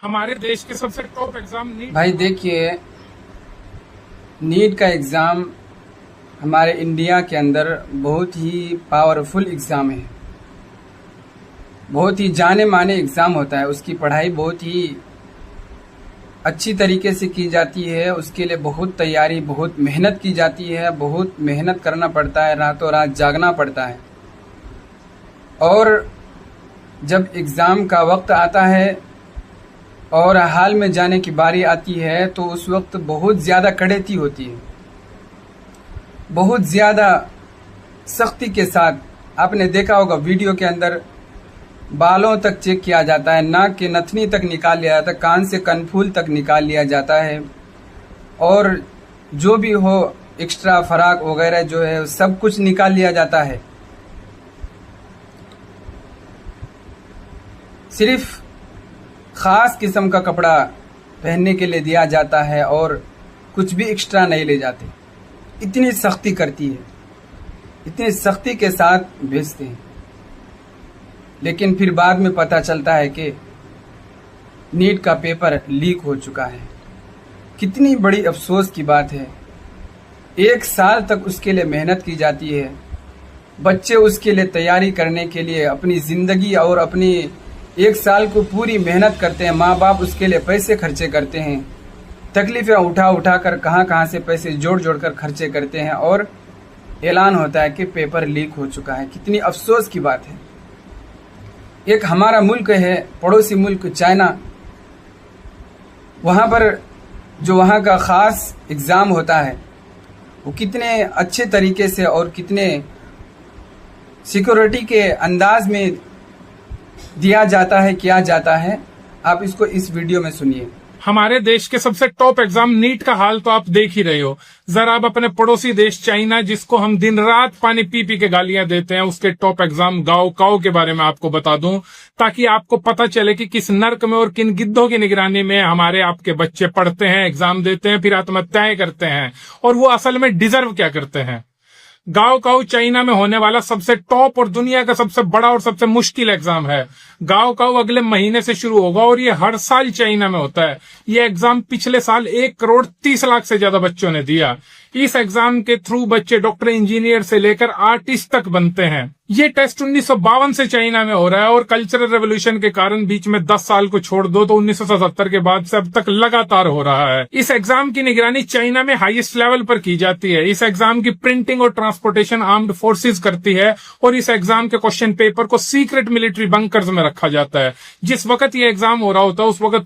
हमारे देश के सबसे टॉप एग्जाम नीट। भाई देखिए, नीट का एग्ज़ाम हमारे इंडिया के अंदर बहुत ही पावरफुल एग्ज़ाम है। बहुत ही जाने माने एग्ज़ाम होता है। उसकी पढ़ाई बहुत ही अच्छी तरीके से की जाती है। उसके लिए बहुत तैयारी, बहुत मेहनत की जाती है। बहुत मेहनत करना पड़ता है, रातों रात जागना पड़ता है। और जब एग्ज़ाम का वक्त आता है और हाल में जाने की बारी आती है तो उस वक्त बहुत ज़्यादा कड़ेती होती है। बहुत ज़्यादा सख्ती के साथ, आपने देखा होगा वीडियो के अंदर बालों तक चेक किया जाता है, नाक के नथनी तक निकाल लिया जाता है, कान से कनफूल तक निकाल लिया जाता है, और जो भी हो एक्स्ट्रा फराक वगैरह जो है सब कुछ निकाल लिया जाता है। सिर्फ ख़ास किस्म का कपड़ा पहनने के लिए दिया जाता है और कुछ भी एक्स्ट्रा नहीं ले जाते। इतनी सख्ती करती है, इतनी सख्ती के साथ भेजते हैं। लेकिन फिर बाद में पता चलता है कि नीट का पेपर लीक हो चुका है। कितनी बड़ी अफसोस की बात है। 1 साल तक उसके लिए मेहनत की जाती है। बच्चे उसके लिए तैयारी करने के लिए अपनी ज़िंदगी और अपनी 1 साल को पूरी मेहनत करते हैं। माँ बाप उसके लिए पैसे खर्चे करते हैं, तकलीफ़ें उठा उठा कर कहाँ से पैसे जोड़ जोड़ कर खर्चे करते हैं, और ऐलान होता है कि पेपर लीक हो चुका है। कितनी अफसोस की बात है। एक हमारा मुल्क है, पड़ोसी मुल्क चाइना, वहाँ पर जो वहाँ का ख़ास एग्ज़ाम होता है वो कितने अच्छे तरीके से और कितने सिक्योरिटी के अंदाज में दिया जाता है, किया जाता है। आप इसको इस वीडियो में सुनिए। हमारे देश के सबसे टॉप एग्जाम नीट का हाल तो आप देख ही रहे हो। जरा आप अपने पड़ोसी देश चाइना, जिसको हम दिन रात पानी पी पी के गालियां देते हैं, उसके टॉप एग्जाम गाओकाओ के बारे में आपको बता दूं, ताकि आपको पता चले कि किस नर्क में और किन गिद्धों की निगरानी में हमारे आपके बच्चे पढ़ते हैं, एग्जाम देते हैं, फिर आत्महत्याएं करते हैं, और वो असल में डिजर्व क्या करते हैं। गाओकाओ चाइना में होने वाला सबसे टॉप और दुनिया का सबसे बड़ा और सबसे मुश्किल एग्जाम है। गाओकाओ अगले महीने से शुरू होगा और ये हर साल चाइना में होता है। ये एग्जाम पिछले साल 1,30,00,000 से ज्यादा बच्चों ने दिया। इस एग्जाम के थ्रू बच्चे डॉक्टर, इंजीनियर से लेकर आर्टिस्ट तक बनते हैं। ये टेस्ट 1952 से चाइना में हो रहा है और कल्चरल रेवोल्यूशन के कारण बीच में 10 साल को छोड़ दो तो 1977 के बाद से अब तक लगातार हो रहा है। इस एग्जाम की निगरानी चाइना में हाईएस्ट लेवल पर की जाती है। इस एग्जाम की प्रिंटिंग और ट्रांसपोर्टेशन आर्म्ड फोर्सेस करती है, और इस एग्जाम के क्वेश्चन पेपर को सीक्रेट मिलिट्री बंकर्स में रखा जाता है। जिस वक्त ये एग्जाम हो रहा होता है उस वक्त